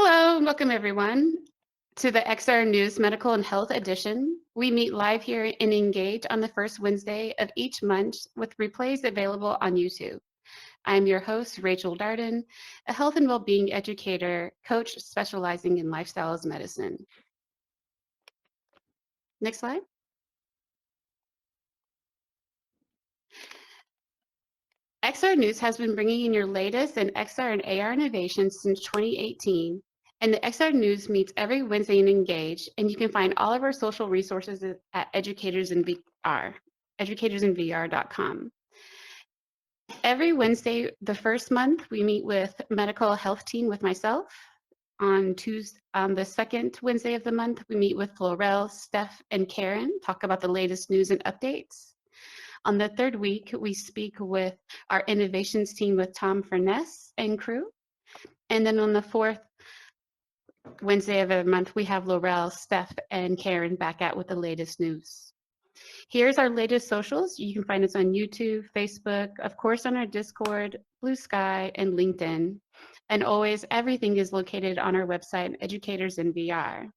Hello, and welcome everyone to the XR News Medical and Health Edition. We meet live here and engage on the first Wednesday of each month with replays available on YouTube. I'm your host, Rachel Darden, a health and well-being educator, coach specializing in lifestyles medicine. Next slide. XR News has been bringing in your latest in XR and AR innovations since 2018. And the XR News meets every Wednesday in Engage, and you can find all of our social resources at educatorsinvr.com. Every Wednesday, the first month, we meet with medical health team with myself. On the second Wednesday of the month, we meet with Florell, Steph, and Karen, talk about the latest news and updates. On the third week, we speak with our innovations team with Tom Furness and crew. And then on the fourth Wednesday of the month, we have Laurel, Steph, and Karen back out with the latest news. Here's our latest socials. You can find us on YouTube, Facebook, of course on our Discord, Blue Sky, and LinkedIn. And always, everything is located on our website, Educators in VR.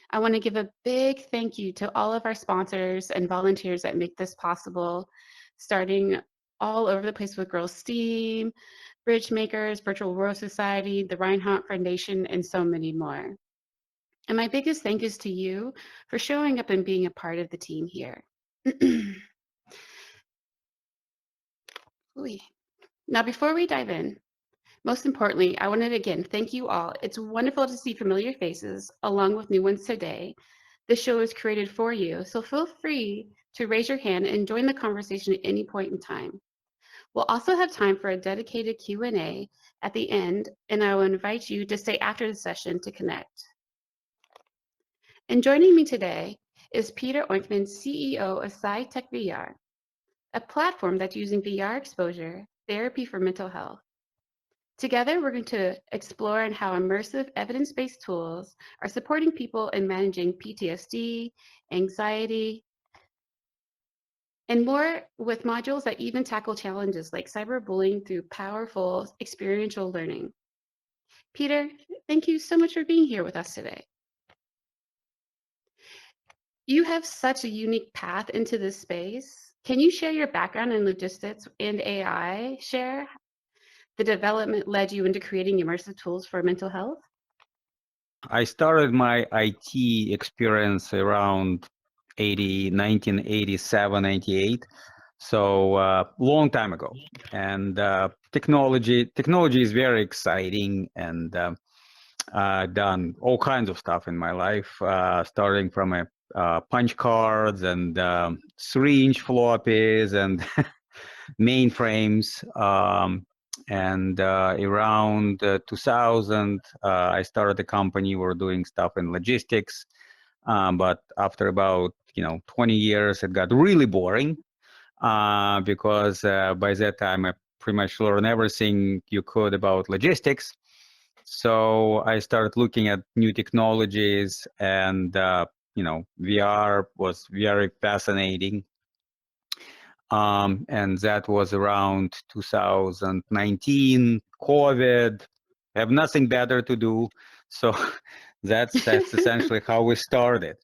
I want to give a big thank you to all of our sponsors and volunteers that make this possible, starting all over the place with Girls STEAM, Bridge Makers, Virtual World Society, the Reinhardt Foundation, and so many more. And my biggest thank yous to you for showing up and being a part of the team here. Now, before we dive in, most importantly, I wanted to again thank you all. It's wonderful to see familiar faces along with new ones today. This show is created for you, so feel free to raise your hand and join the conversation at any point in time. We'll also have time for a dedicated Q&A at the end, and I will invite you to stay after the session to connect. And joining me today is Peter Oykhman, CEO of PsyTechVR, a platform that's using VR exposure therapy for mental health. Together, we're going to explore on how immersive evidence-based tools are supporting people in managing PTSD, anxiety, and more, with modules that even tackle challenges like cyberbullying through powerful experiential learning. Peter, thank you so much for being here with us today. You have such a unique path into this space. Can you share your background in logistics and AI? Share the development led you into creating immersive tools for mental health? I started my IT experience around 1987, 88. So long time ago. And technology is very exciting, and I've done all kinds of stuff in my life, starting from punch cards and 3-inch floppies and mainframes. And around 2000, I started a company. We're doing stuff in logistics, but after about 20 years, it got really boring because by that time I pretty much learned everything you could about logistics. So I started looking at new technologies, and VR was very fascinating. And that was around 2019, COVID, have nothing better to do. So that's essentially how we started.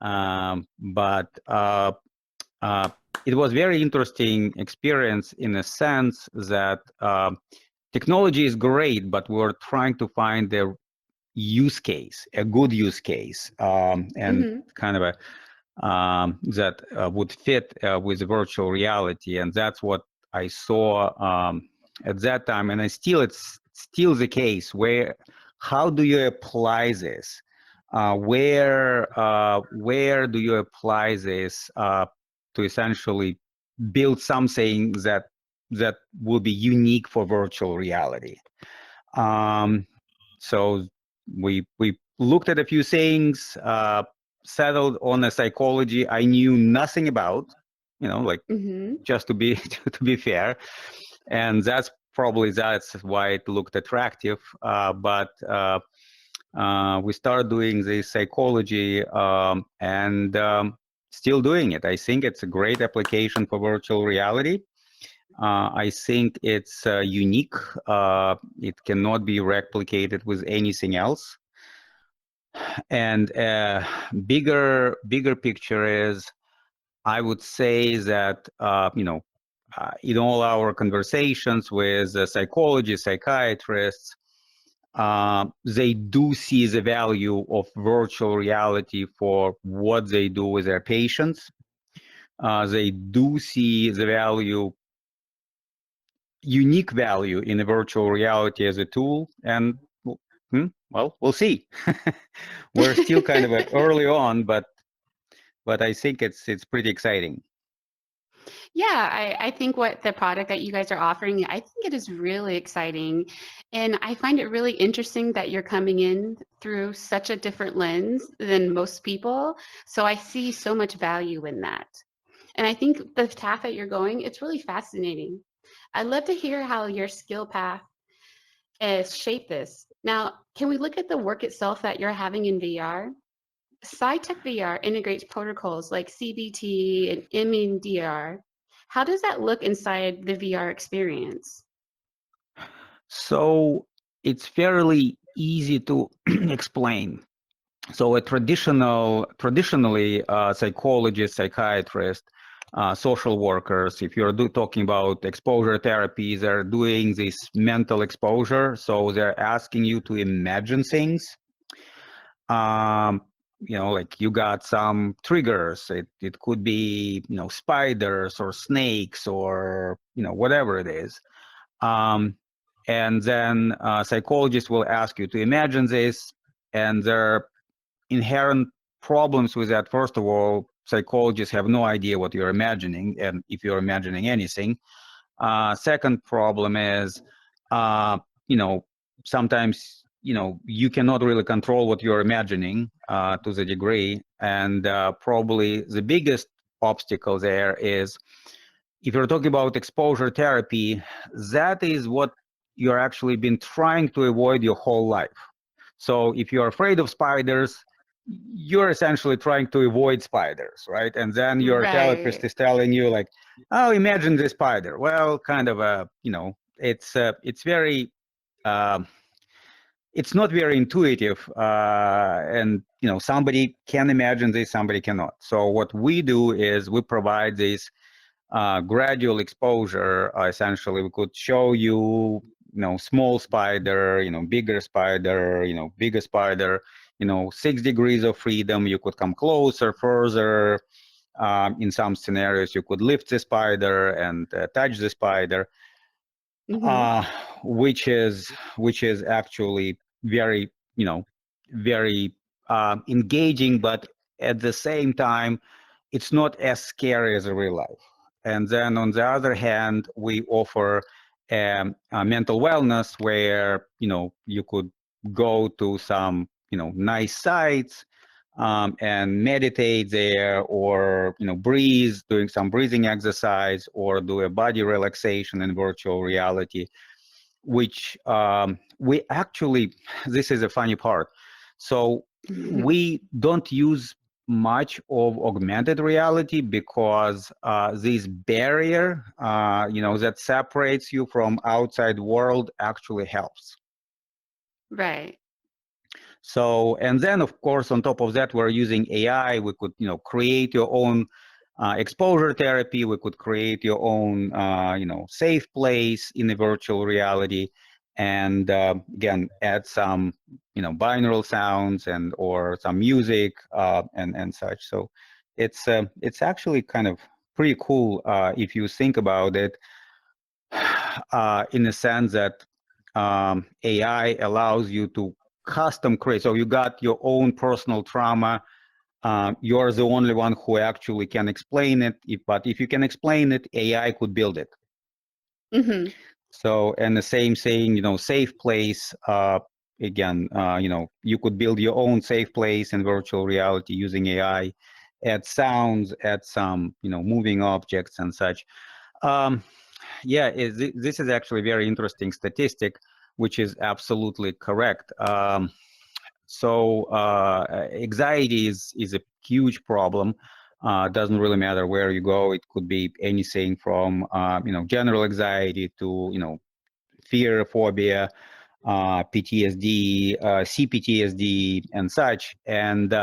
But it was very interesting experience in a sense that technology is great, but we're trying to find a use case, a good use case, and kind of a that would fit with virtual reality. And that's what I saw at that time. And it's still the case. How do you apply this? Where do you apply this to essentially build something that will be unique for virtual reality? So we looked at a few things, settled on a psychology I knew nothing about, just to be fair, and that's why it looked attractive. But we started doing this psychology and still doing it. I think it's a great application for virtual reality. I think it's unique. It cannot be replicated with anything else. And bigger picture is, I would say that in all our conversations with psychologists, psychiatrists, they do see the value of virtual reality for what they do with their patients. They do see the value, unique value in the virtual reality as a tool, and well, we'll see. We're still kind of early on, but I think it's pretty exciting. Yeah, I think what the product that you guys are offering, I think it is really exciting. And I find it really interesting that you're coming in through such a different lens than most people. So I see so much value in that. And I think the path that you're going, it's really fascinating. I'd love to hear how your skill path has shaped this. Now, can we look at the work itself that you're having in VR? PsyTechVR integrates protocols like CBT and EDVR. How does that look inside the VR experience? So it's fairly easy to explain. So a traditionally, psychologists, psychiatrists, social workers, if you're talking about exposure therapy, they're doing this mental exposure. So they're asking you to imagine things. Like you got some triggers. It could be, spiders or snakes or, whatever it is. And then psychologists will ask you to imagine this, and there are inherent problems with that. First of all, psychologists have no idea what you're imagining, and if you're imagining anything. Second problem is, sometimes, you cannot really control what you're imagining to the degree. And probably the biggest obstacle there is, if you're talking about exposure therapy, that is what you're actually been trying to avoid your whole life. So if you're afraid of spiders, you're essentially trying to avoid spiders, right? And then your therapist is telling you like, oh, imagine this spider. Well, kind of it's very, it's not very intuitive. And, somebody can imagine this, somebody cannot. So what we do is we provide this gradual exposure. Essentially, we could show you, small spider, bigger spider, bigger spider, 6 degrees of freedom. You could come closer, further. In some scenarios, you could lift the spider and touch the spider, which is actually very, very engaging, but at the same time, it's not as scary as real life. And then on the other hand, we offer a mental wellness where, you could go to some, nice sites and meditate there, or, breathe, doing some breathing exercise, or do a body relaxation in virtual reality, which we actually, this is a funny part. So we don't use much of augmented reality because this barrier, that separates you from outside world actually helps. Right. So, and then of course, on top of that, we're using AI. We could, create your own exposure therapy. We could create your own, safe place in the virtual reality, and again, add some, binaural sounds and or some music and such. So, it's actually kind of pretty cool if you think about it, in the sense that AI allows you to custom create. So you got your own personal trauma. You're the only one who actually can explain it. But if you can explain it, AI could build it. So, and the same saying, safe place. Again, you could build your own safe place in virtual reality using AI, add sounds, add some, moving objects and such. Yeah, this is actually a very interesting statistic, which is absolutely correct. So anxiety is a huge problem. Doesn't really matter where you go. It could be anything from general anxiety to fear, phobia, PTSD, CPTSD, and such. And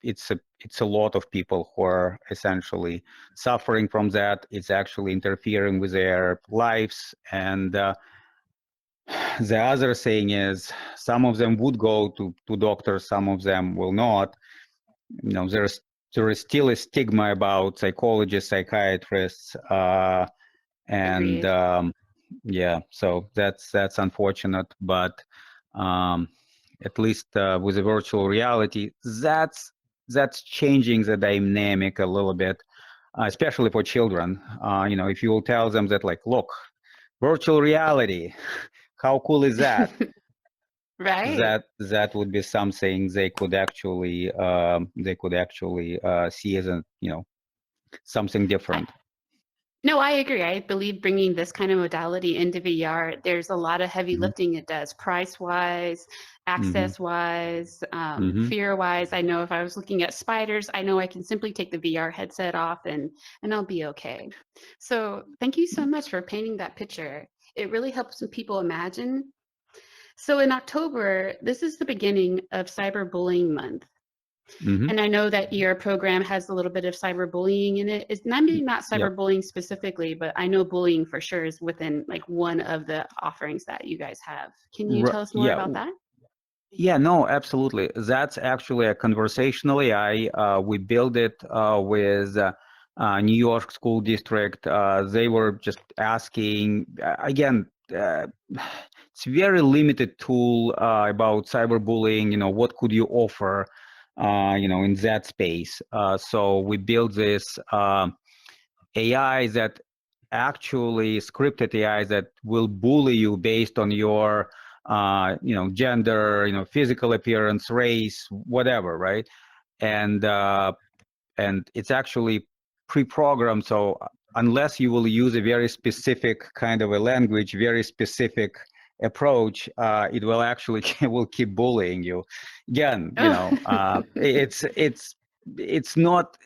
it's a lot of people who are essentially suffering from that. It's actually interfering with their lives. And the other thing is, some of them would go to doctors, some of them will not. There is still a stigma about psychologists, psychiatrists, and yeah, so that's unfortunate. But at least with the virtual reality, that's changing the dynamic a little bit, especially for children. If you will tell them that, like, look, virtual reality, how cool is that? Right. That would be something they could actually see as something different. No, I agree. I believe bringing this kind of modality into VR, there's a lot of heavy lifting it does, price-wise, access-wise, fear-wise. I know if I was looking at spiders, I know I can simply take the VR headset off and I'll be okay. So thank you so much for painting that picture. It really helps people imagine. So in October, this is the beginning of Cyberbullying Month. And I know that your program has a little bit of cyberbullying in it. It's maybe not cyberbullying specifically, but I know bullying for sure is within like one of the offerings that you guys have. Can you tell us more about that? Yeah, no, absolutely. That's actually a conversational AI. We built it with New York School District. They were just asking, again, it's a very limited tool about cyberbullying. What could you offer, in that space? So we built this AI that actually scripted AI that will bully you based on your gender, physical appearance, race, whatever, right? And it's actually pre-programmed. So unless you will use a very specific kind of a language, very specific approach, it will actually will keep bullying you. Again, it's not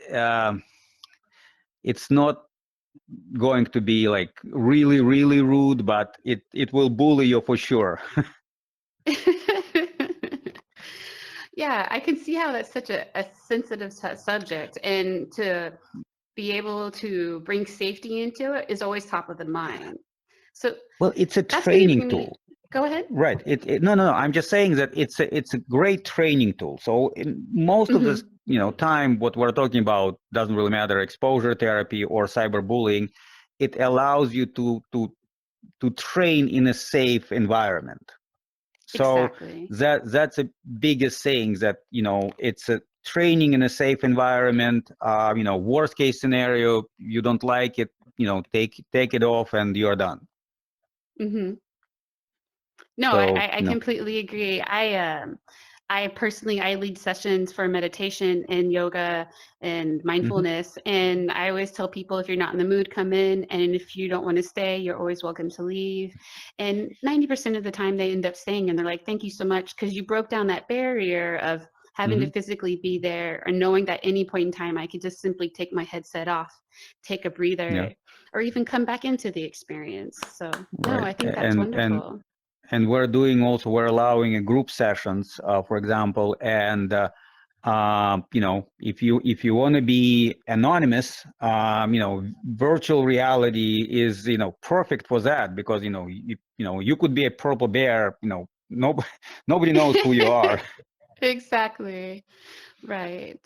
going to be like really, really rude, but it will bully you for sure. Yeah, I can see how that's such a sensitive subject, and to be able to bring safety into it is always top of the mind. So, well, it's a training tool. Go ahead. Right. No. I'm just saying that it's a great training tool. So in most of this, time, what we're talking about doesn't really matter. Exposure therapy or cyberbullying, it allows you to train in a safe environment. So exactly. that's the biggest thing, that it's a training in a safe environment. Worst case scenario, you don't like it, take it off and you're done. No, so, I completely agree. I personally, I lead sessions for meditation and yoga and mindfulness. And I always tell people, if you're not in the mood, come in. And if you don't want to stay, you're always welcome to leave. And 90% of the time they end up staying, and they're like, thank you so much, because you broke down that barrier of having to physically be there, or knowing that any point in time I could just simply take my headset off, take a breather, or even come back into the experience. So no, I think that's wonderful. And we're allowing a group sessions, for example, and if you want to be anonymous, virtual reality is perfect for that, because you could be a purple bear, nobody knows who you are. Exactly. Right.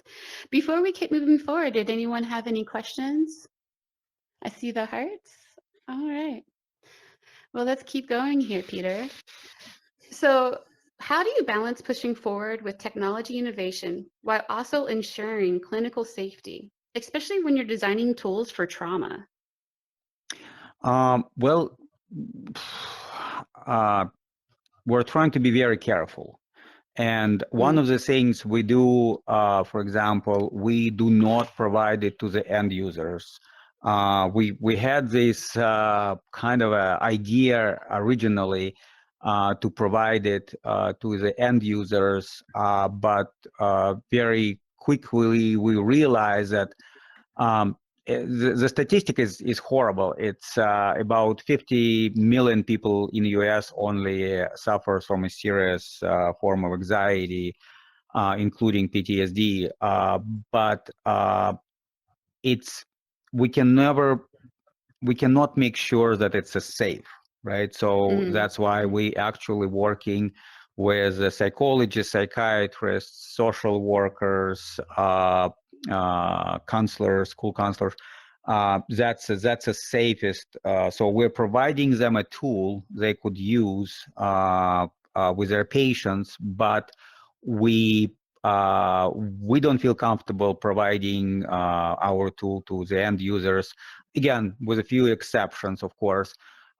Before we keep moving forward, did anyone have any questions? I see the hearts. All right. Well, let's keep going here, Peter. So, how do you balance pushing forward with technology innovation while also ensuring clinical safety, especially when you're designing tools for trauma? Well, we're trying to be very careful. And one of the things we do, for example, we do not provide it to the end users. We had this kind of idea originally to provide it to the end users, but very quickly we realized that the statistic is horrible. It's about 50 million people in the US only suffer from a serious form of anxiety, including PTSD. But we cannot make sure that it's a safe, right? So that's why we actually working with psychologists, psychiatrists, social workers, counselors, school counselors. That's the safest. So we're providing them a tool they could use with their patients, but we don't feel comfortable providing our tool to the end users. Again, with a few exceptions, of course.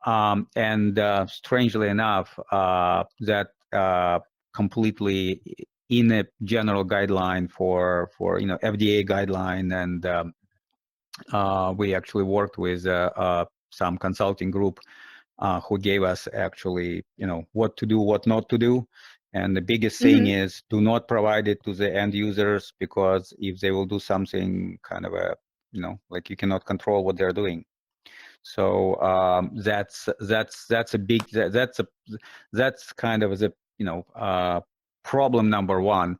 And strangely enough, that completely in a general guideline for FDA guideline, and we actually worked with some consulting group who gave us actually what to do, what not to do. And the biggest thing is do not provide it to the end users, because if they will do something kind of like you cannot control what they're doing. So that's a big that's kind of the problem number one.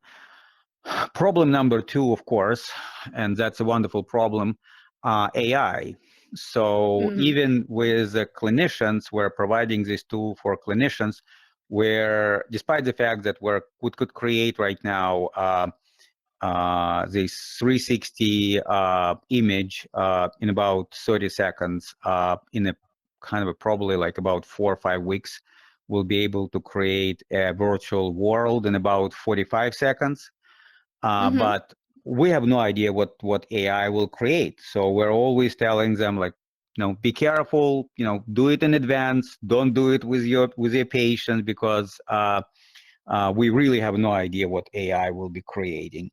Problem number two, of course, and that's a wonderful problem, AI. So even with the clinicians, we're providing this tool for clinicians, where despite the fact that we could create right now this 360 image in about 30 seconds, in a kind of probably like about 4 or 5 weeks, we'll be able to create a virtual world in about 45 seconds. But we have no idea what AI will create. So we're always telling them, like, be careful, do it in advance. Don't do it with your patients, because we really have no idea what AI will be creating.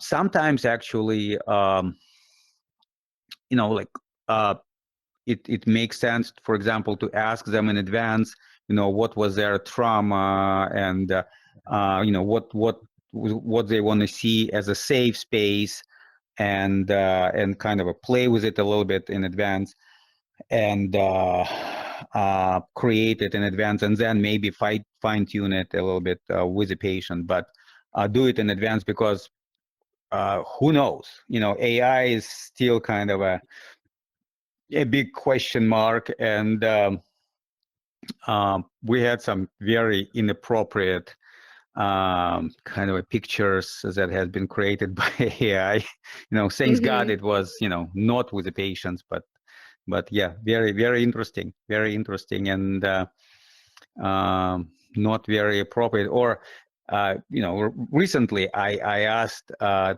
Sometimes actually, it makes sense, for example, to ask them in advance, what was their trauma, and what they want to see as a safe space, and kind of play with it a little bit in advance, and create it in advance, and then maybe fine tune it a little bit with the patient. But do it in advance, because who knows? AI is still kind of a big question mark, and we had some very inappropriate kind of pictures that has been created by AI. Thanks God it was not with the patients, but yeah, very interesting, and not very appropriate. Or recently I asked, I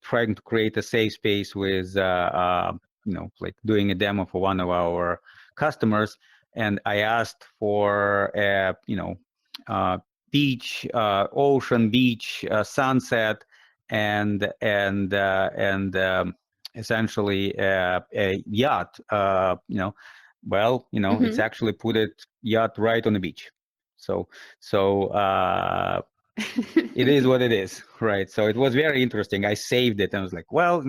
trying to create a safe space with like doing a demo for one of our customers, and I asked for a beach, ocean, beach, sunset, and essentially a yacht. It's actually put it yacht right on the beach. So it is what it is, right? So it was very interesting. I saved it and I was like, well,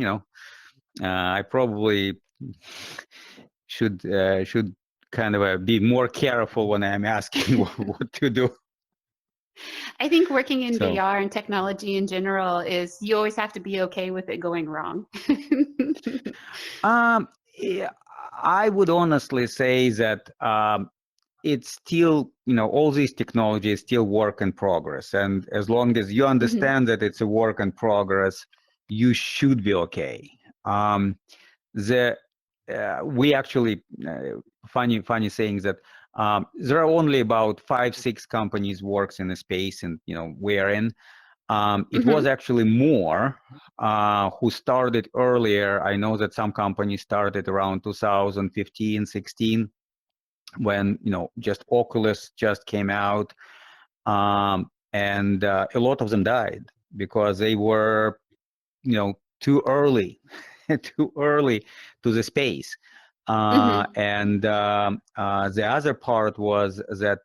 I probably should kind of be more careful when I'm asking what to do. I think working in VR and technology in general is you always have to be okay with it going wrong. Yeah, I would honestly say that it's still, all these technologies still work in progress. And as long as you understand that it's a work in progress, you should be okay. We actually, funny saying that there are only about 5-6 companies works in the space, and we're in. It was actually more who started earlier. I know that some companies started around 2015, 16, when just Oculus just came out, and a lot of them died because they were too early, too early to the space. And the other part was that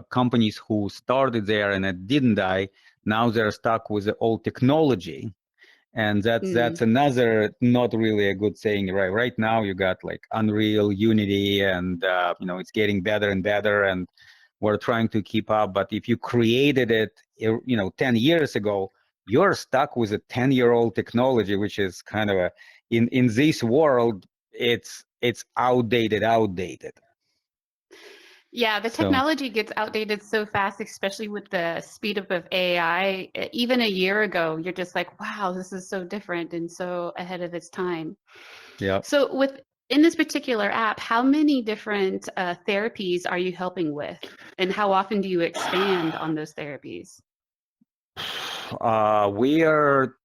companies who started there and it didn't die, now they're stuck with the old technology. And that's another not really a good thing, right? Right now you got like Unreal, Unity, and it's getting better and better, and we're trying to keep up. But if you created it, 10 years ago, you're stuck with a 10-year-old technology, which is kind of in this world, it's outdated. Yeah, the technology gets outdated so fast, especially with the speed up of AI. Even a year ago, you're just like, wow, this is so different and so ahead of its time. Yeah. So in this particular app, how many different therapies are you helping with? And how often do you expand on those therapies? We are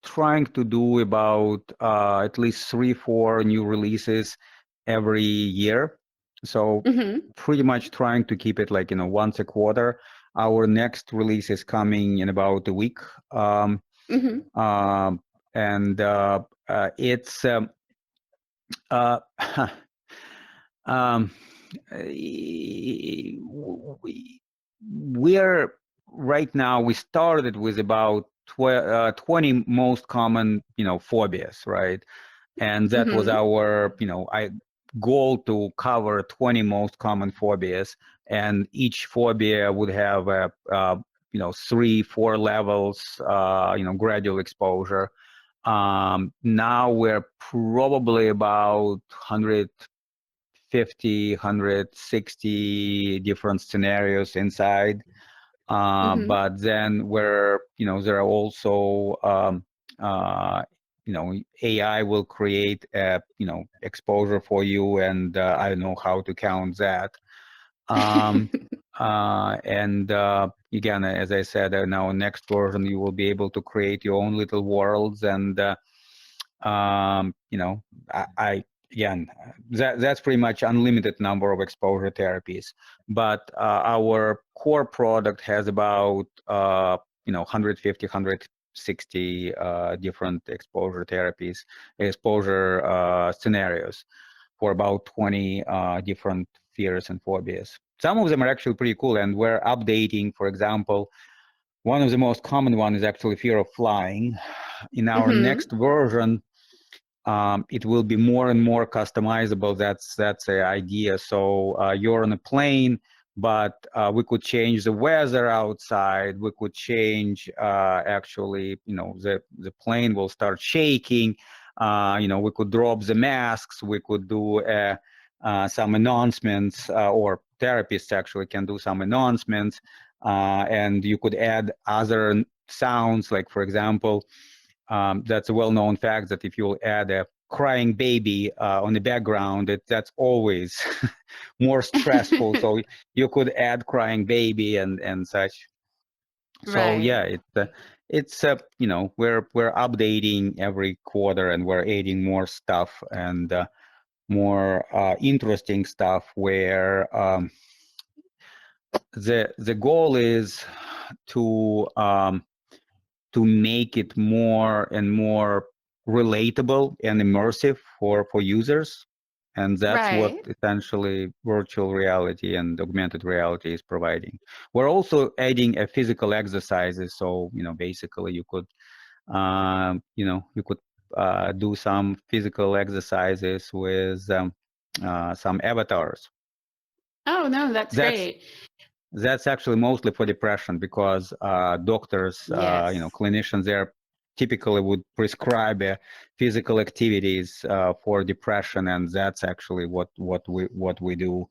trying to do about at least 3-4 new releases every year. So pretty much trying to keep it like, once a quarter. Our next release is coming in about a week. It's we're right now, we started with about 20 most common, phobias, right? And that was our, goal to cover 20 most common phobias, and each phobia would have a, 3-4 levels, gradual exposure. Now we're probably about 150, 160 different scenarios inside. But then there are also, AI will create a, exposure for you, and I don't know how to count that. Again, as I said, in our next version, you will be able to create your own little worlds, and again, that's pretty much unlimited number of exposure therapies. But our core product has about 150, 160 different exposure therapies, exposure scenarios for about 20 different fears and phobias. Some of them are actually pretty cool, and we're updating. For example, one of the most common one is actually fear of flying. In our next version, it will be more and more customizable. That's the idea. So you're on a plane, but we could change the weather outside. We could change actually, the plane will start shaking. We could drop the masks. We could do some announcements, or therapists actually can do some announcements, and you could add other sounds, like, for example, that's a well-known fact that if you add a crying baby on the background, that's always more stressful. So you could add crying baby and such. So yeah, it's we're updating every quarter, and we're adding more stuff, and more interesting stuff, where the goal is to make it more and more relatable and immersive for users. And that's what essentially virtual reality and augmented reality is providing. We're also adding a physical exercises. So, basically you could, do some physical exercises with some avatars. Oh, no, that's great. That's actually mostly for depression, because doctors, clinicians, there typically would prescribe physical activities for depression, and that's actually what we do.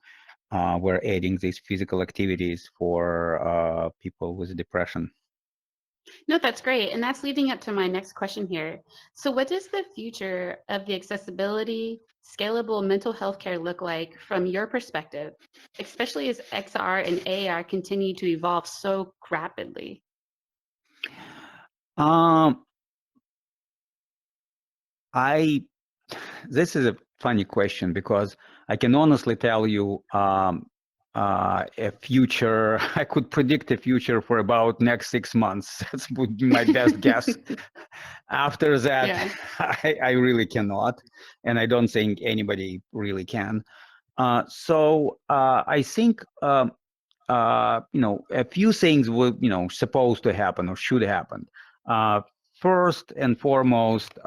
We're adding these physical activities for people with depression. No, that's great. And that's leading up to my next question here. So what does the future of the accessibility, scalable mental health care look like from your perspective, especially as XR and AR continue to evolve so rapidly? This is a funny question, because I can honestly tell you, a future. I could predict a future for about next 6 months. That would be my best guess. After that, Yeah. I really cannot, and I don't think anybody really can. So I think a few things will supposed to happen or should happen. First and foremost,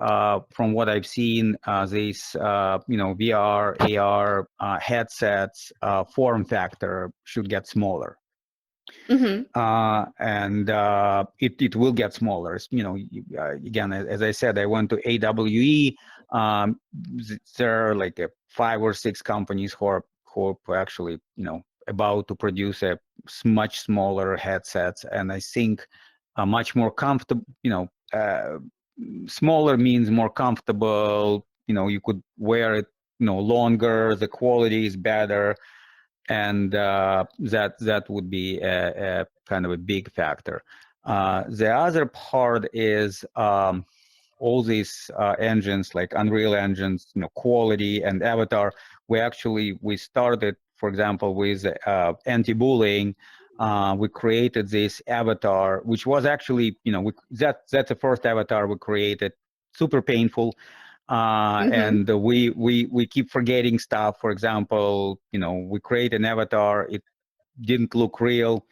from what I've seen, these VR, AR headsets form factor should get smaller. And it will get smaller. Again, as I said, I went to AWE. There are like 5 or 6 companies who are actually about to produce a much smaller headsets, and I think much more comfortable. Smaller means more comfortable. You could wear it longer. The quality is better. And that would be a kind of a big factor. The other part is all these engines like Unreal engines, quality and Avatar. We started, for example, with anti-bullying. We created this avatar, which was actually, that's the first avatar we created. Super painful. And we keep forgetting stuff. For example, we create an avatar, it didn't look real.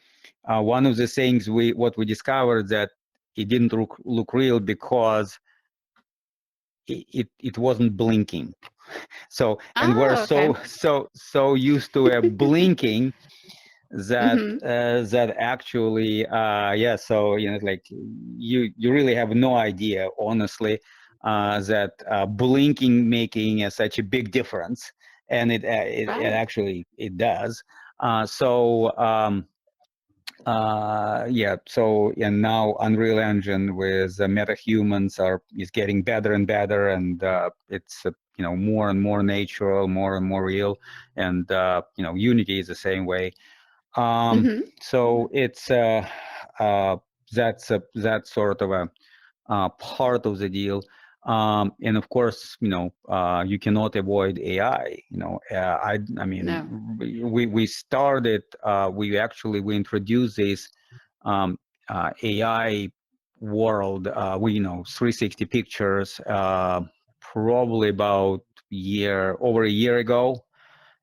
One of the things what we discovered that it didn't look real because it wasn't blinking. So, and we're so used to blinking that that actually so like you really have no idea, honestly, that blinking making such a big difference, and it actually it does. And now Unreal Engine with MetaHumans is getting better and better, and it's more and more natural, more and more real, and Unity is the same way. So it's that's sort of a part of the deal. And of course, you cannot avoid AI. I mean, no. we started. We introduced this AI world. 360 pictures probably about over a year ago,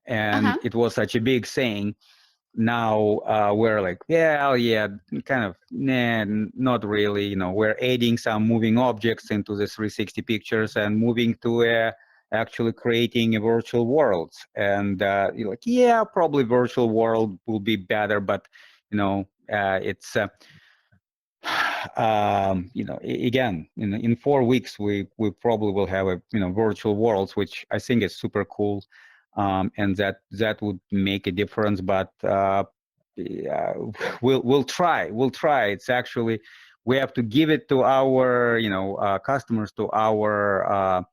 and it was such a big thing. Now we're like, kind of, nah, not really. We're adding some moving objects into the 360 pictures and moving to actually creating a virtual worlds. And you're like, probably virtual world will be better, but it's again, in 4 weeks we probably will have a virtual worlds, which I think is super cool. And that would make a difference, but we'll try. It's actually, we have to give it to our customers, to our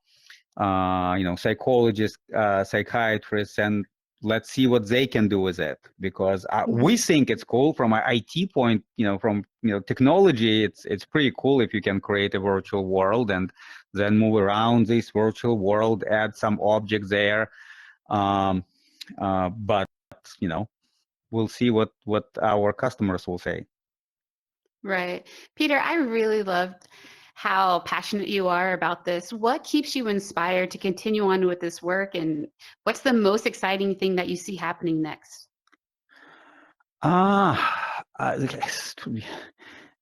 psychologists, psychiatrists, and let's see what they can do with it, because we think it's cool from an IT point, from technology. It's pretty cool if you can create a virtual world and then move around this virtual world, add some objects there. But we'll see what our customers will say. Right. Peter, I really loved how passionate you are about this. What keeps you inspired to continue on with this work, and what's the most exciting thing that you see happening next?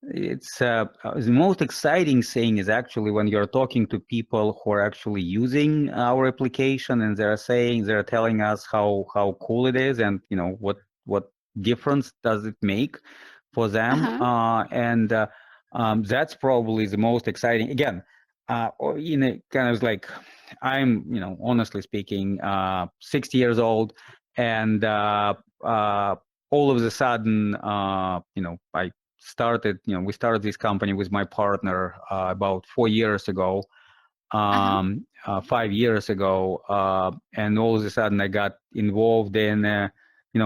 It's the most exciting thing is actually when you're talking to people who are actually using our application, and they're telling us how cool it is, and what difference does it make for them. And that's probably the most exciting. Again, kind of like, I'm honestly speaking 60 years old, and all of a sudden I started, we started this company with my partner about 4 years ago, 5 years ago, and all of a sudden I got involved in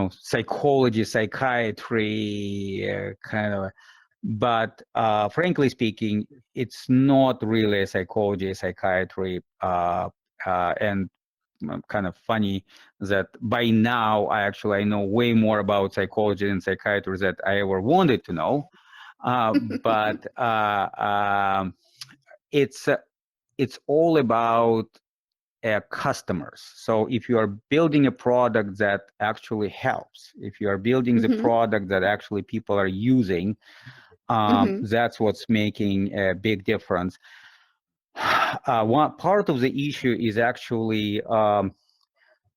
psychology, psychiatry, kind of. But frankly speaking, it's not really a psychology, psychiatry, and kind of funny that by now I know way more about psychology and psychiatry than I ever wanted to know. But it's all about customers. So if you are building a product that actually helps, if you are building the product that actually people are using, that's what's making a big difference. One part of the issue is actually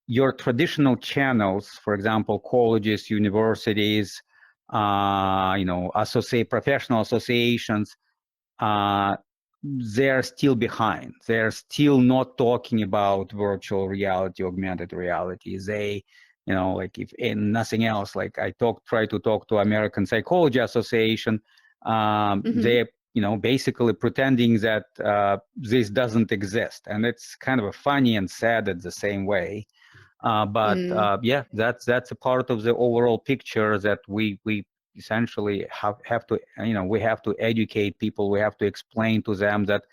your traditional channels, for example, colleges, universities, professional associations, they're still behind. They're still not talking about virtual reality, augmented reality. They, like if in nothing else, like I try to talk to American Psychology Association, they're, basically pretending that this doesn't exist. And it's kind of funny and sad at the same way. Yeah, that's a part of the overall picture that we essentially have to, we have to educate people. We have to explain to them that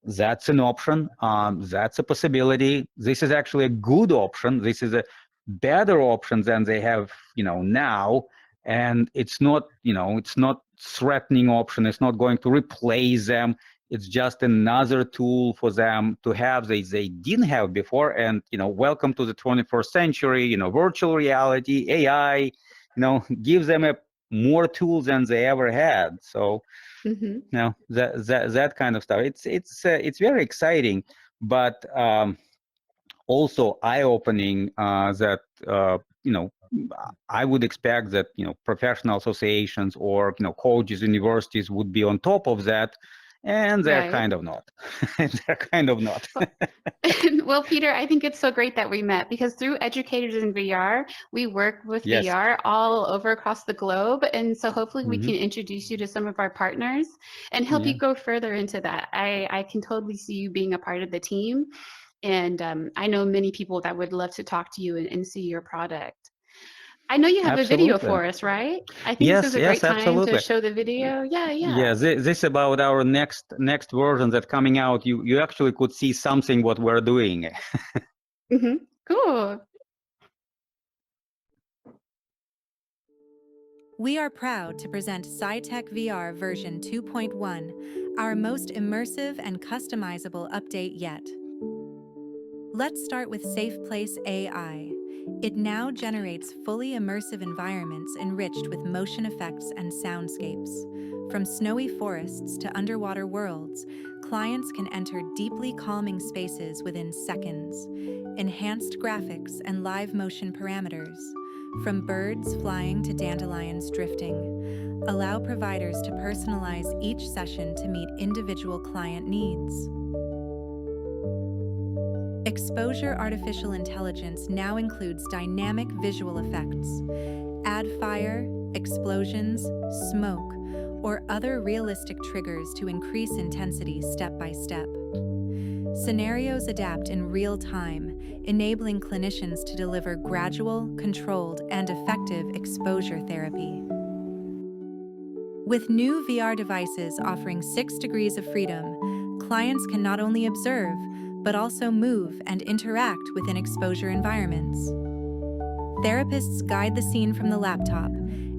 that's an option. That's a possibility. This is actually a good option. This is a better option than they have, now. And it's not, it's not threatening option. It's not going to replace them. It's just another tool for them to have they didn't have before. And, welcome to the 21st century, virtual reality, AI, gives them more tools than they ever had. So, that kind of stuff. It's very exciting, but also eye-opening that, I would expect that, professional associations or, colleges, universities would be on top of that. And they're kind of not. They're kind of not. Well, Peter, I think it's so great that we met, because through Educators in VR, we work with VR all over across the globe. And so hopefully we can introduce you to some of our partners and help you go further into that. I can totally see you being a part of the team. And I know many people that would love to talk to you and see your product. I know you have a video for us, right? I think this is a great time to show the video. Yeah. This about our next version that's coming out. You actually could see something what we're doing. Cool. We are proud to present PsyTechVR version 2.1, our most immersive and customizable update yet. Let's start with Safe Place AI. It now generates fully immersive environments enriched with motion effects and soundscapes. From snowy forests to underwater worlds, clients can enter deeply calming spaces within seconds. Enhanced graphics and live motion parameters, from birds flying to dandelions drifting, allow providers to personalize each session to meet individual client needs. Exposure Artificial Intelligence now includes dynamic visual effects. Add fire, explosions, smoke, or other realistic triggers to increase intensity step by step. Scenarios adapt in real time, enabling clinicians to deliver gradual, controlled, and effective exposure therapy. With new VR devices offering 6 degrees of freedom, clients can not only observe, but also move and interact within exposure environments. Therapists guide the scene from the laptop,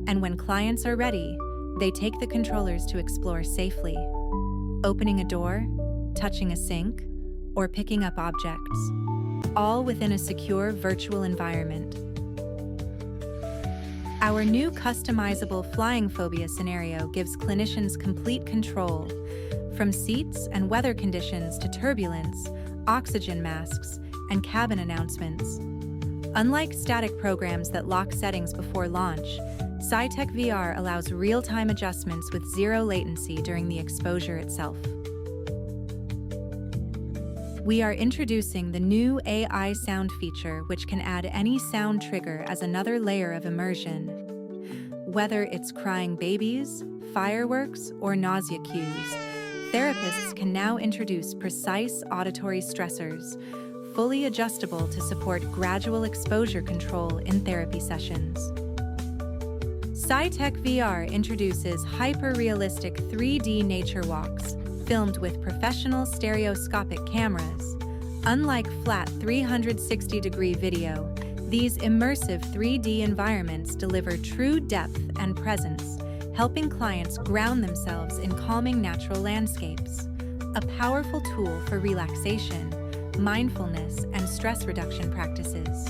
and when clients are ready, they take the controllers to explore safely, opening a door, touching a sink, or picking up objects, all within a secure virtual environment. Our new customizable flying phobia scenario gives clinicians complete control, from seats and weather conditions to turbulence, oxygen masks, and cabin announcements. Unlike static programs that lock settings before launch, PsyTechVR allows real-time adjustments with zero latency during the exposure itself. We are introducing the new AI sound feature, which can add any sound trigger as another layer of immersion. Whether it's crying babies, fireworks, or nausea cues, therapists can now introduce precise auditory stressors, fully adjustable to support gradual exposure control in therapy sessions. PsyTechVR introduces hyper-realistic 3D nature walks, filmed with professional stereoscopic cameras, Unlike flat 360-degree video, these immersive 3D environments deliver true depth and presence, helping clients ground themselves in calming natural landscapes. A powerful tool for relaxation, mindfulness, and stress reduction practices.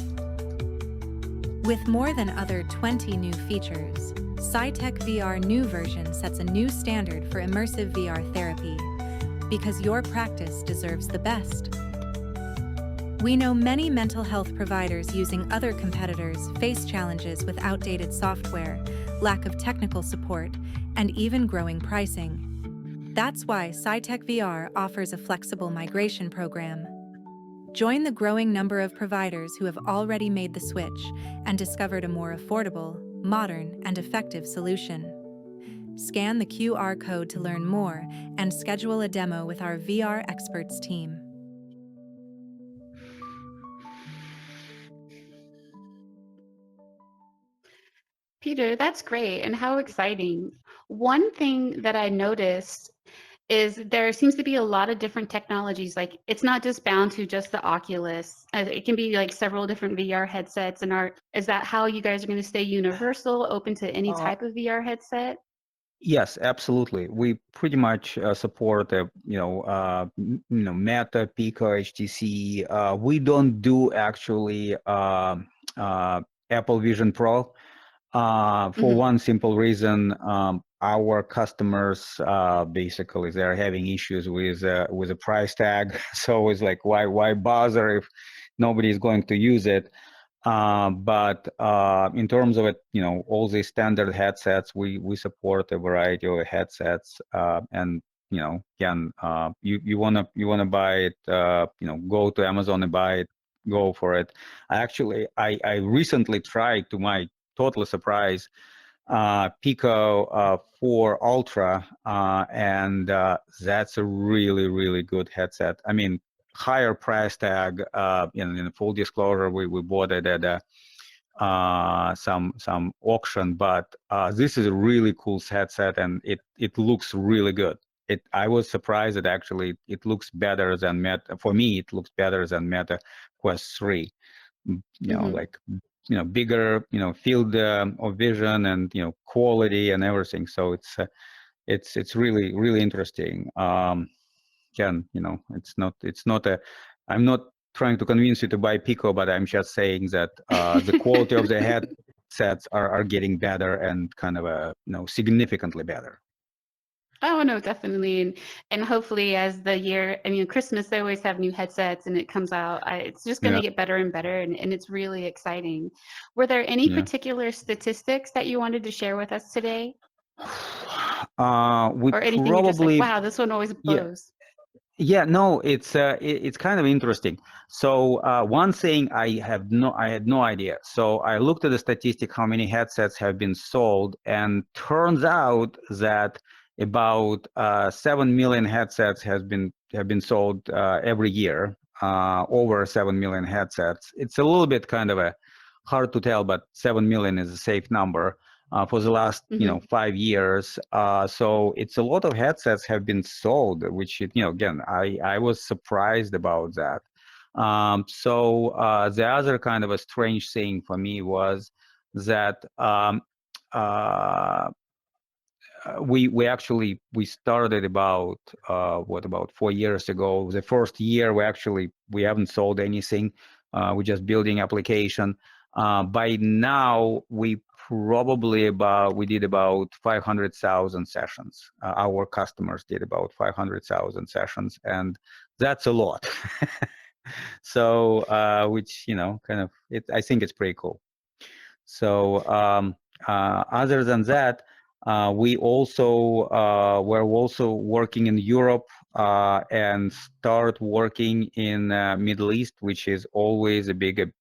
With more than other 20 new features, PsyTechVR new version sets a new standard for immersive VR therapy, because your practice deserves the best. We know many mental health providers using other competitors face challenges with outdated software, lack of technical support, and even growing pricing. That's why PsyTechVR offers a flexible migration program. Join the growing number of providers who have already made the switch and discovered a more affordable, modern, and effective solution. Scan the QR code to learn more and schedule a demo with our VR experts team. Peter, that's great, and how exciting. One thing that I noticed is there seems to be a lot of different technologies. Like, it's not just bound to just the Oculus. It can be like several different VR headsets. And is that how you guys are going to stay universal, open to any type of VR headset? Yes, absolutely. We pretty much support Meta, Pico, HTC. We don't do actually Apple Vision Pro for one simple reason. Our customers basically they're having issues with a price tag. So it's like, why bother if nobody is going to use it? But in terms of it, all these standard headsets, we support a variety of headsets, and again, you wanna buy it, go to Amazon and buy it, go for it. I recently tried, to my total surprise, Pico 4 Ultra, and that's a really good headset. I mean, higher price tag. In full disclosure, we bought it at some auction, but this is a really cool headset, and it looks really good. I was surprised that actually it looks better than Meta. For me, it looks better than Meta Quest 3. Like bigger field of vision and quality and everything. So it's really interesting. Again, it's not a, I'm not trying to convince you to buy Pico, but I'm just saying that the quality of the headsets are getting better, and kind of significantly better. Oh, no, definitely. And hopefully as the year, Christmas, they always have new headsets and it comes out. It's just going to get better and better, and it's really exciting. Were there any particular statistics that you wanted to share with us today? Or anything you're just like, wow, this one always blows. Yeah, no, it's kind of interesting. So one thing I had no idea. So I looked at the statistic, how many headsets have been sold, and turns out that about 7 million headsets have been sold every year. Over 7 million headsets. It's a little bit kind of hard to tell, but 7 million is a safe number. For the last 5 years. So it's a lot of headsets have been sold, which again I was surprised about that. So the other kind of a strange thing for me was that we actually started about 4 years ago. The first year we haven't sold anything. We're just building application. By now we did about 500,000 sessions. Our customers did about 500,000 sessions, and that's a lot. So which kind of I think it's pretty cool. So other than that, we're also working in Europe and start working in Middle East, which is always a big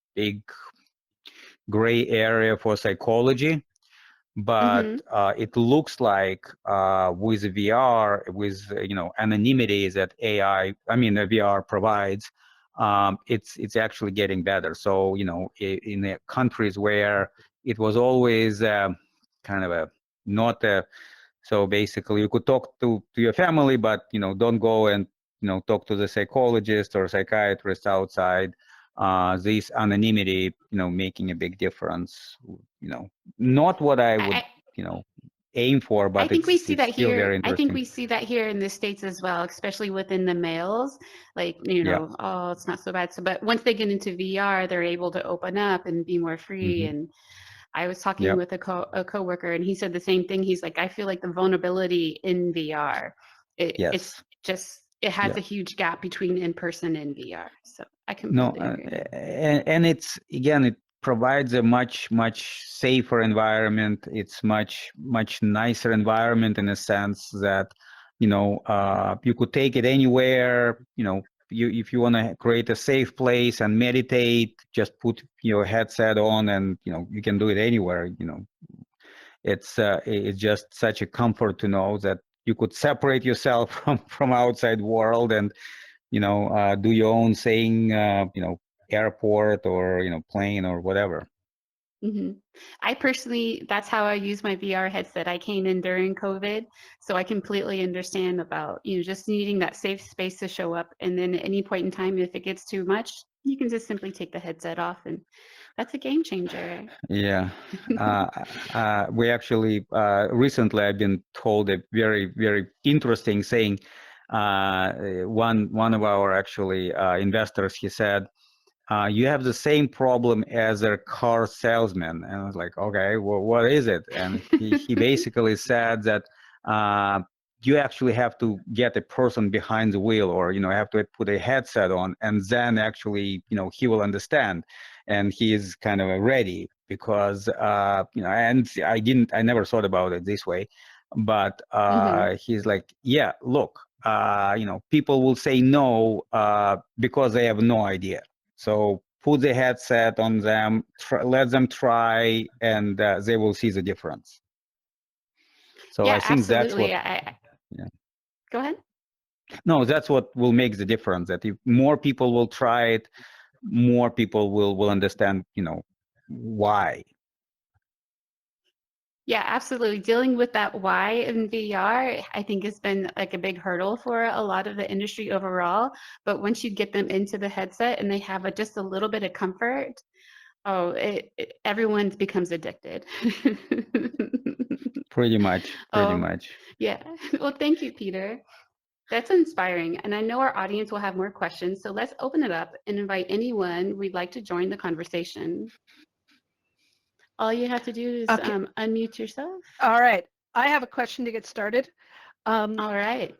gray area for psychology. But it looks like with VR, with anonymity that the VR provides, it's actually getting better. So in the countries where it was always kind of so basically you could talk to your family, but don't go and talk to the psychologist or psychiatrist outside. This anonymity, making a big difference. Not what I would, aim for, but I think we see that still here. very I think interesting. we see that here in the States as well, especially within the males. Like, oh, it's not so bad. So, but once they get into VR, they're able to open up and be more free. Mhm. And I was talking with a coworker, and he said the same thing. He's like, I feel like the vulnerability in VR, it's just, it has a huge gap between in person and VR. So I completely agree. And it's, again, it provides a much safer environment. It's much nicer environment in a sense that you could take it anywhere. If you want to create a safe place and meditate, just put your headset on, and you can do it anywhere. It's just such a comfort to know that you could separate yourself from outside world and do your own thing, airport or plane or whatever. I personally, that's how I use my VR headset. I came in during COVID, so I completely understand about just needing that safe space to show up. And then at any point in time, if it gets too much, you can just simply take the headset off, and that's a game changer. Yeah. We actually recently I've been told a very interesting saying. One of our actually investors, he said, you have the same problem as a car salesman. And I was like, okay, well, what is it? And he basically said that you actually have to get a person behind the wheel, or have to put a headset on, and then actually he will understand, and he is kind of ready, because and I never thought about it this way, but he's like, yeah, look, people will say no because they have no idea. So put the headset on them, let them try, and they will see the difference. So yeah, I think absolutely. that's what. Go ahead. No, that's what will make the difference. That if more people will try it, more people will understand, why. Yeah, absolutely. Dealing with that why in VR, I think has been like a big hurdle for a lot of the industry overall. But once you get them into the headset and they have just a little bit of comfort, everyone becomes addicted. Pretty much. Yeah. Well, thank you, Peter. That's inspiring. And I know our audience will have more questions. So let's open it up and invite anyone we'd like to join the conversation. All you have to do is unmute yourself. All right. I have a question to get started. All right.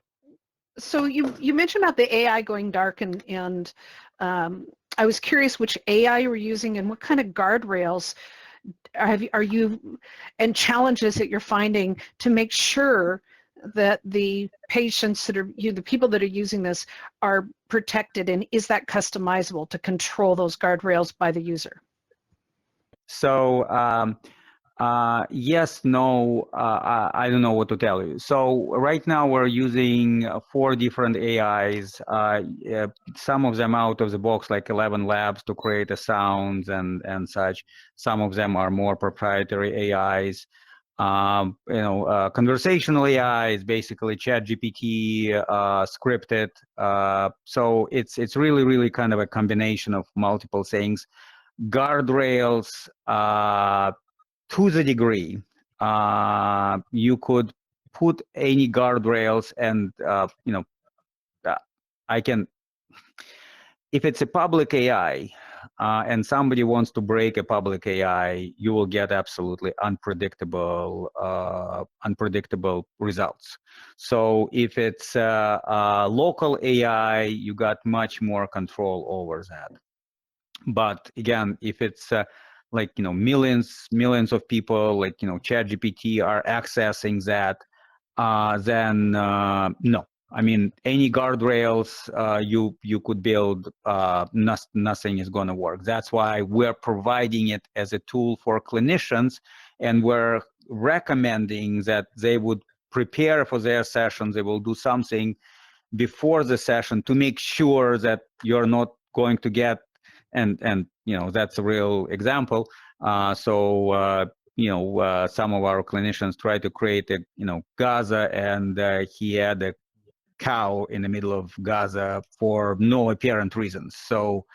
So you mentioned about the AI going dark, and I was curious which AI you were using and what kind of guardrails are you and challenges that you're finding to make sure that the patients that are the people that are using this are protected, and is that customizable to control those guardrails by the user? So yes, no, I don't know what to tell you. So right now we're using 4 different AIs, some of them out of the box, like 11 labs to create the sounds and such. Some of them are more proprietary AIs. Conversational AI is basically ChatGPT scripted. So it's really kind of a combination of multiple things. Guardrails, to the degree you could put any guardrails, and I can, if it's a public AI and somebody wants to break a public AI, you will get absolutely unpredictable results. So if it's local AI, you got much more control over that. But again, if it's like millions of people, like ChatGPT are accessing that, then no. I mean, any guardrails you could build, nothing is going to work. That's why we're providing it as a tool for clinicians, and we're recommending that they would prepare for their sessions. They will do something before the session to make sure that you're not going to get, and that's a real example. Some of our clinicians try to create a Gaza, and he had a cow in the middle of Gaza for no apparent reasons. So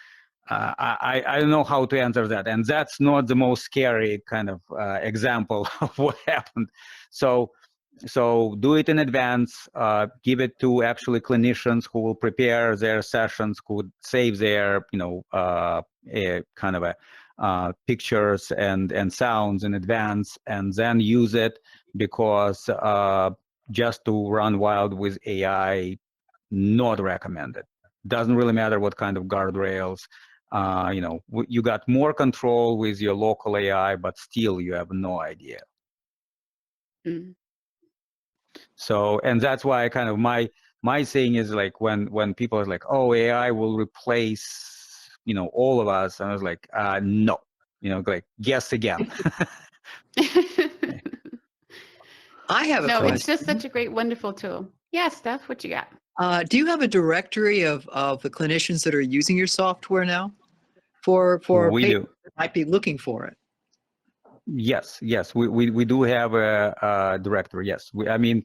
I don't know how to answer that, and that's not the most scary kind of example of what happened. So do it in advance. Give it to actually clinicians who will prepare their sessions, who would save their kind of pictures and sounds in advance, and then use it, because just to run wild with AI, not recommended. Doesn't really matter what kind of guardrails. You got more control with your local AI, but still you have no idea. Mm. So, and that's why kind of my saying is like, when people are like, oh, AI will replace all of us, and I was like, no, like, guess again. I have a No, question. it's just such a great, wonderful tool. Yeah, Steph, what you got? Do you have a directory of the clinicians that are using your software now for We patients do. that might be looking for it? Yes, we do have a directory. Yes, I mean,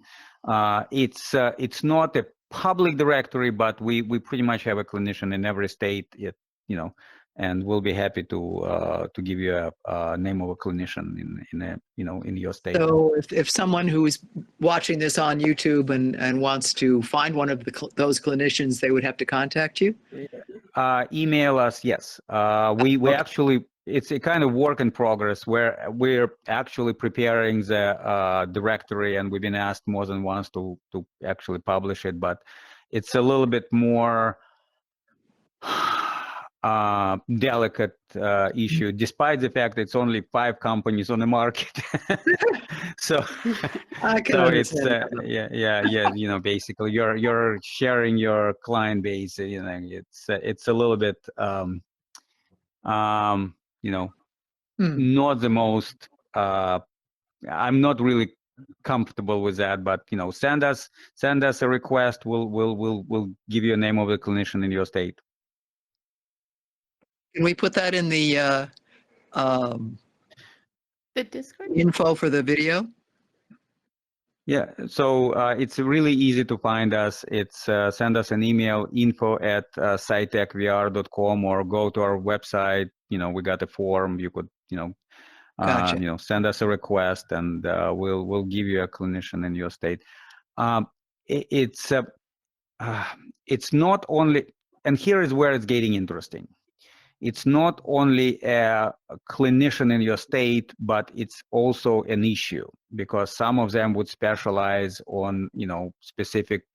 it's not a public directory, but we pretty much have a clinician in every state. And we'll be happy to give you a name of a clinician in your state. So if someone who is watching this on YouTube and wants to find one of those clinicians, they would have to contact you? Email us. Yes, we Okay. actually, it's a kind of work in progress where we're actually preparing the directory, and we've been asked more than once to actually publish it, but it's a little bit more delicate issue, despite the fact it's only 5 companies on the market. so I can so it's understand. yeah, basically you're sharing your client base. It's a little bit not the most I'm not really comfortable with that, but send us a request. We'll give you a name of the clinician in your state. Can we put that in the The Discord? info for the video? Yeah, so it's really easy to find us. It's send us an email, info@PsyTechVR.com, or go to our website. We got a form. You could Gotcha. send us a request, and we'll give you a clinician in your state. It's not only, and here is where it's getting interesting. It's not only a clinician in your state, but it's also an issue, because some of them would specialize on, specific,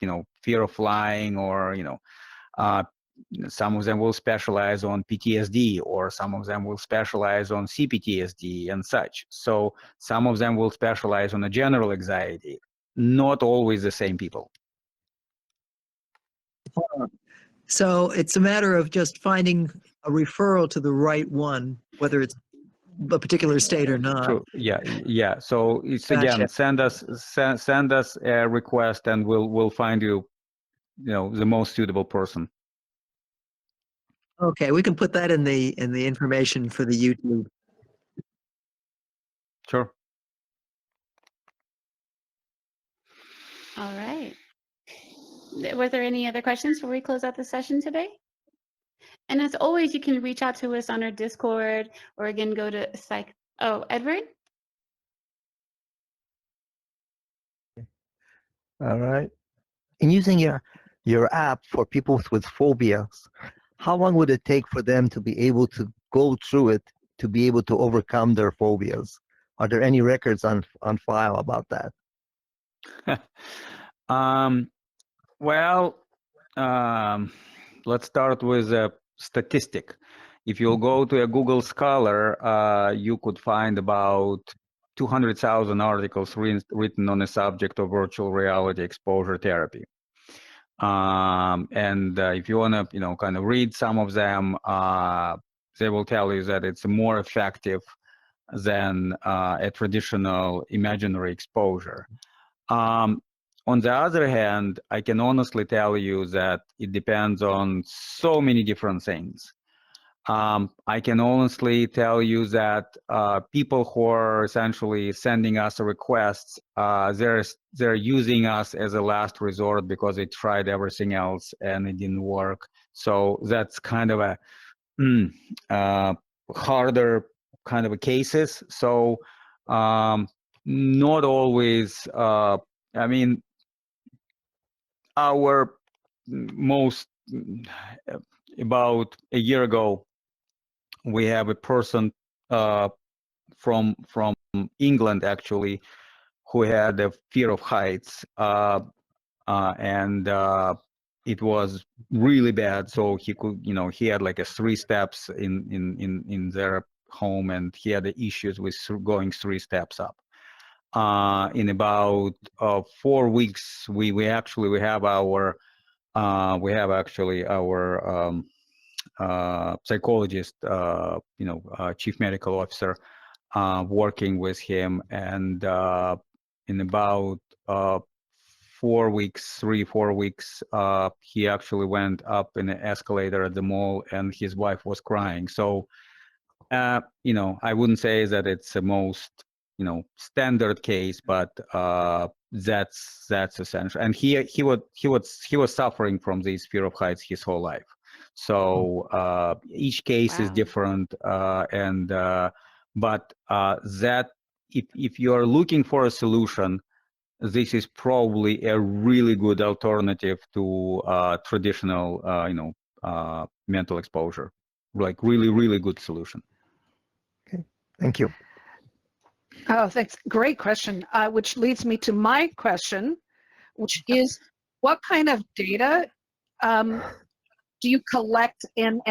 fear of flying, or, some of them will specialize on PTSD, or some of them will specialize on CPTSD and such. So some of them will specialize on a general anxiety, not always the same people. So it's a matter of just finding a referral to the right one, whether it's a particular state or not. True. Yeah. So it's Gotcha. again, send us a request, and we'll find you, the most suitable person. Okay, we can put that in the information for the YouTube. Sure. All right. Were there any other questions before we close out the session today? And as always, you can reach out to us on our Discord, or again, go to Psych. Oh, Edward? All right. In using your app for people with phobias, how long would it take for them to be able to go through it to be able to overcome their phobias? Are there any records on file about that? Let's start with a statistic. If you'll go to a Google Scholar, you could find about 200,000 articles written on the subject of virtual reality exposure therapy. And if you want to, kind of read some of them, they will tell you that it's more effective than a traditional imaginary exposure. On the other hand, I can honestly tell you that it depends on so many different things. I can honestly tell you that people who are essentially sending us requests, they're using us as a last resort because they tried everything else and it didn't work. So that's kind of a harder kind of a cases. So not always. I mean, our most about a year ago, we have a person from England actually who had a fear of heights, and it was really bad. So he could, he had like a 3 steps in their home, and he had issues with going 3 steps up. In about 4 weeks, we have our psychologist, chief medical officer, working with him, and in about 4 weeks, 3-4 weeks, he actually went up in an escalator at the mall, and his wife was crying. So, I wouldn't say that it's the most, standard case, but that's essential. And he was suffering from this fear of heights his whole life. So each case is Wow. different, but that if you're looking for a solution, this is probably a really good alternative to traditional, mental exposure. Like really good solution. Thank you. Oh, thanks. Great question, which leads me to my question, which is, what kind of data do you collect, and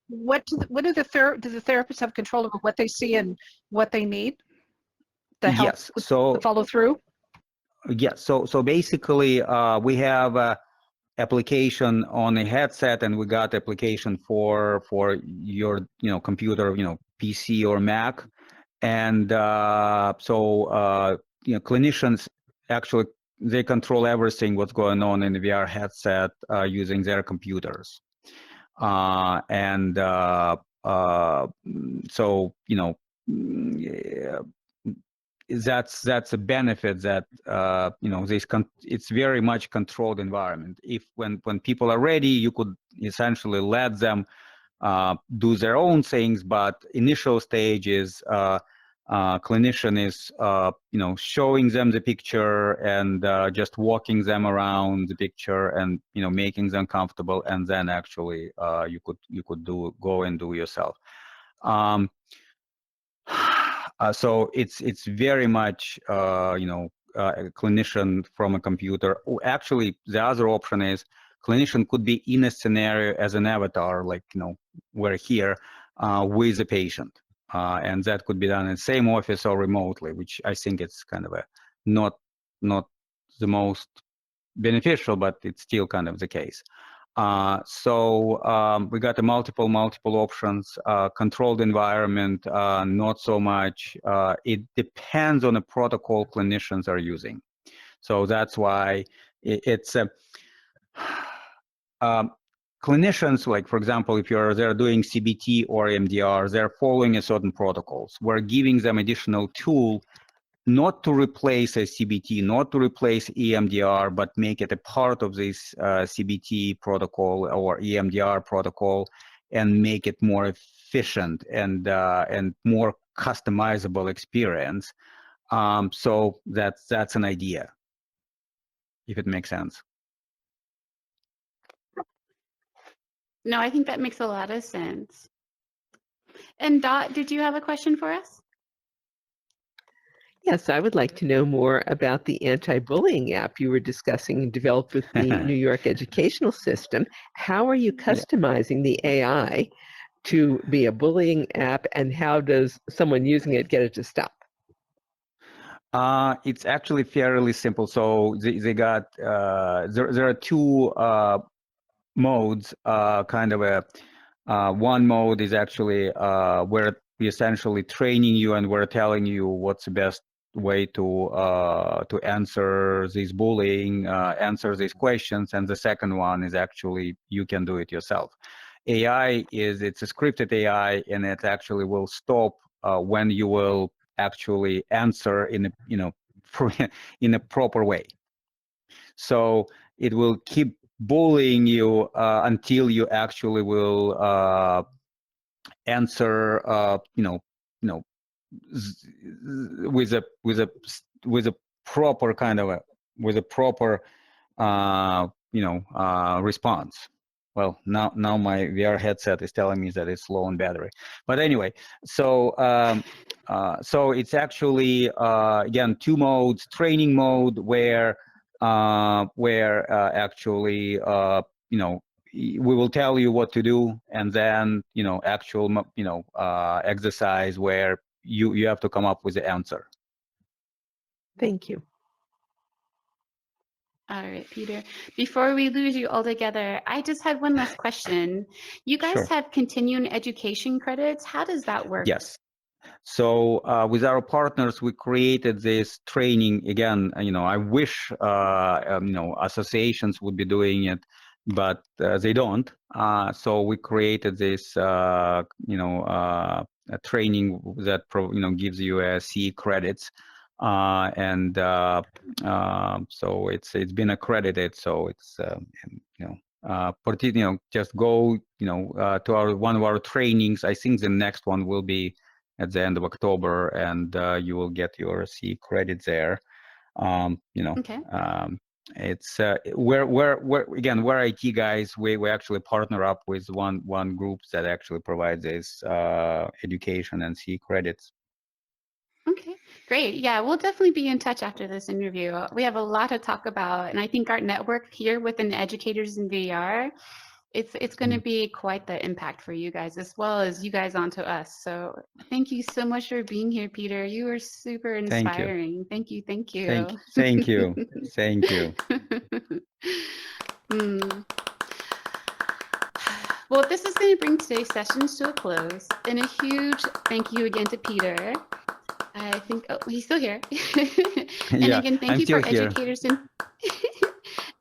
what do the therapists have control over what they see and what they need? The help, Yes. So the follow through. yes. So basically, we have a application on a headset, and we got application for your computer, PC or Mac. And clinicians actually, they control everything what's going on in the VR headset using their computers. That's a benefit that it's very much controlled environment. If when people are ready, you could essentially let them do their own things, but initial stage is clinician is showing them the picture and just walking them around the picture and making them comfortable, and then actually you could go and do yourself. So it's very much a clinician from a computer. Actually, the other option is clinician could be in a scenario as an avatar, like we're here with a patient, and that could be done in the same office or remotely, which I think it's kind of a not the most beneficial, but it's still kind of the case. So we got the multiple options. Controlled environment, not so much. It depends on the protocol clinicians are using. So that's why it's clinicians, like for example, if they're doing CBT or EMDR, they're following a certain protocols. We're giving them additional tool, not to replace a CBT, not to replace EMDR, but make it a part of this CBT protocol or EMDR protocol, and make it more efficient and more customizable experience. So that's an idea, if it makes sense. No, I think that makes a lot of sense. And Dot, did you have a question for us? Yes, I would like to know more about the anti-bullying app you were discussing, developed with the New York educational system. How are you customizing the AI to be a bullying app, and how does someone using it get it to stop? It's actually fairly simple. So they got there are 2 modes. Kind of a one mode is actually where we essentially training you, and we're telling you what's the best way to answer this bullying, answer these questions. And the second one is actually you can do it yourself. AI it's a scripted AI, and it actually will stop when you will actually answer in a in a proper way. So it will keep bullying you until you actually will answer with a proper kind of proper response. Well, now my VR headset is telling me that it's low on battery, but anyway, so so it's actually again 2 modes: training mode, where actually we will tell you what to do, and then actual exercise where you have to come up with the answer. Thank you. All right, Peter. Before we lose you altogether, I just had one last question. You guys Sure. have continuing education credits. How does that work? Yes. So with our partners, we created this training. Again, I wish associations would be doing it, but they don't. So we created this a training that gives you C credits, and so it's been accredited. So it's just go to one of our trainings. I think the next one will be at the end of October, and you will get your C credit there. Okay. It's we're IT guys. We actually partner up with one group that actually provides this education and C credits. Okay, great. Yeah, we'll definitely be in touch after this interview. We have a lot to talk about, and I think our network here within Educators in VR, it's going to be quite the impact for you guys, as well as you guys onto us. So thank you so much for being here, Peter. You were super inspiring. Thank you. Thank you. Thank you. Thank you. Well, this is going to bring today's sessions to a close, and a huge thank you again to Peter. I think he's still here. And Yeah, again, thank I'm you for still here. Educators in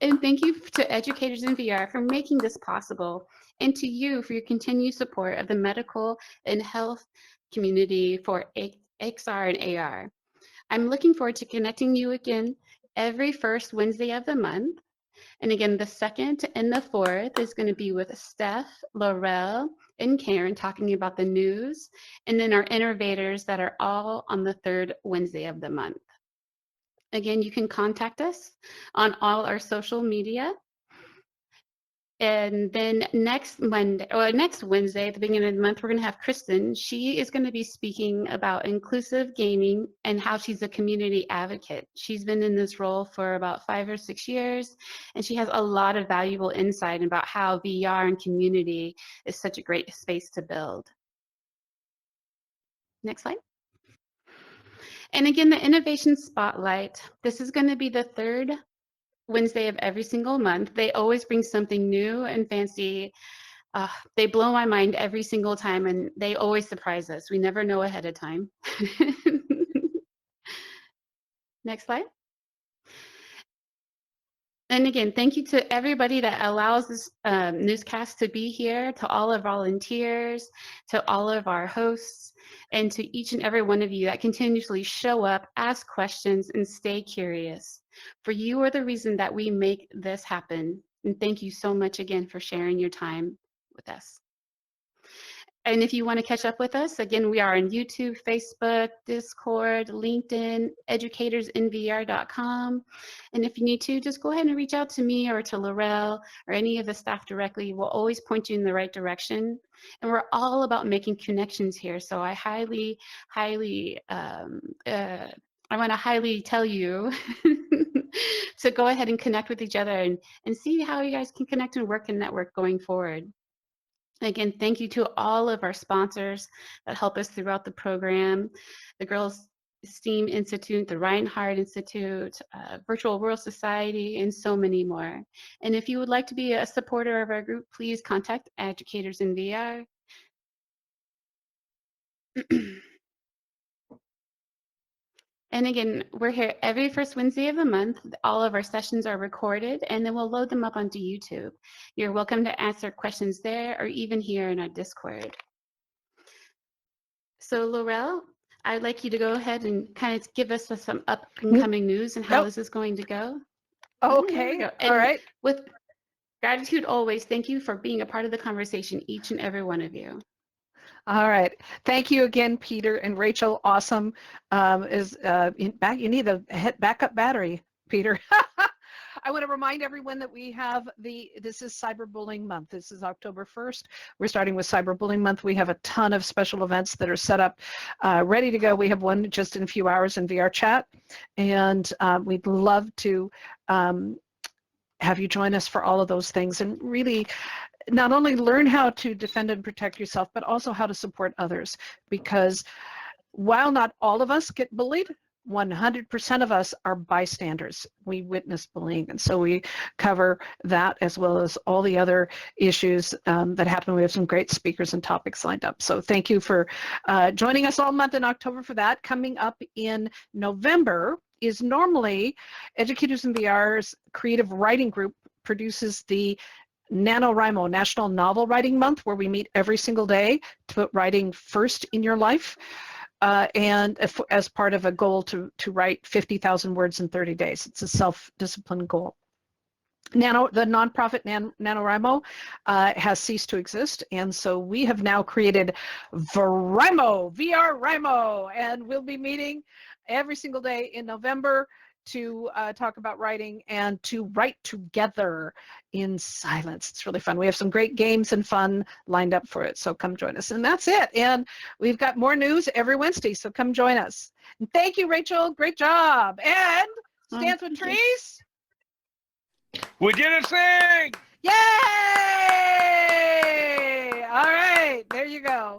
and thank you to Educators in VR for making this possible, and to you for your continued support of the medical and health community for XR and AR. I'm looking forward to connecting you again every first Wednesday of the month. And again, the 2nd and the 4th is going to be with Steph, Laurel, and Karen talking about the news, and then our innovators that are all on the 3rd Wednesday of the month. Again, you can contact us on all our social media. And then next Wednesday, at the beginning of the month, we're going to have Kristen. She is going to be speaking about inclusive gaming and how she's a community advocate. She's been in this role for about 5 or 6 years, and she has a lot of valuable insight about how VR and community is such a great space to build. Next slide. And again, the Innovation Spotlight. This is going to be the 3rd Wednesday of every single month. They always bring something new and fancy. They blow my mind every single time, and they always surprise us. We never know ahead of time. Next slide. And again, thank you to everybody that allows this newscast to be here, to all our volunteers, to all of our hosts, and to each and every one of you that continuously show up, ask questions, and stay curious. For you are the reason that we make this happen. And thank you so much again for sharing your time with us. And if you want to catch up with us, again, we are on YouTube, Facebook, Discord, LinkedIn, educatorsinvr.com. And if you need to, just go ahead and reach out to me or to Laurel or any of the staff directly. We'll always point you in the right direction. And we're all about making connections here. So I I want to highly tell you to go ahead and connect with each other and see how you guys can connect and work and network going forward. Again, thank you to all of our sponsors that help us throughout the program, the Girls STEAM Institute, the Reinhardt Institute, Virtual World Society, and so many more. And if you would like to be a supporter of our group, please contact Educators in VR. And again, we're here every first Wednesday of the month. All of our sessions are recorded, and then we'll load them up onto YouTube. You're welcome to answer questions there or even here in our Discord. So Laurel, I'd like you to go ahead and kind of give us some up and coming news and how Nope. this is going to go. Okay. There we go. All And right. with gratitude always, thank you for being a part of the conversation, each and every one of you. All right. Thank you again, Peter and Rachel. Awesome. You need a backup battery, Peter. I want to remind everyone that we have this is Cyberbullying Month. This is October 1st. We're starting with Cyberbullying Month. We have a ton of special events that are set up, ready to go. We have one just in a few hours in VR chat, and we'd love to have you join us for all of those things and really not only learn how to defend and protect yourself, but also how to support others. Because while not all of us get bullied, 100% of us are bystanders. We witness bullying, and so we cover that as well as all the other issues that happen. We have some great speakers and topics lined up. So thank you for joining us all month in October for that. Coming up in November is normally Educators in VR's creative writing group produces the NaNoWriMo, National Novel Writing Month, where we meet every single day to put writing first in your life, and as part of a goal to write 50,000 words in 30 days. It's a self-discipline goal. The nonprofit NaNoWriMo has ceased to exist, and so we have now created VRYMO, VR-RIMO, and we'll be meeting every single day in November to talk about writing and to write together in silence. It's really fun. We have some great games and fun lined up for it, so come join us. And that's it. And we've got more news every Wednesday, so come join us. And thank you, Rachel. Great job. And Stands with Trees. We did a thing! Yay! All right, there you go.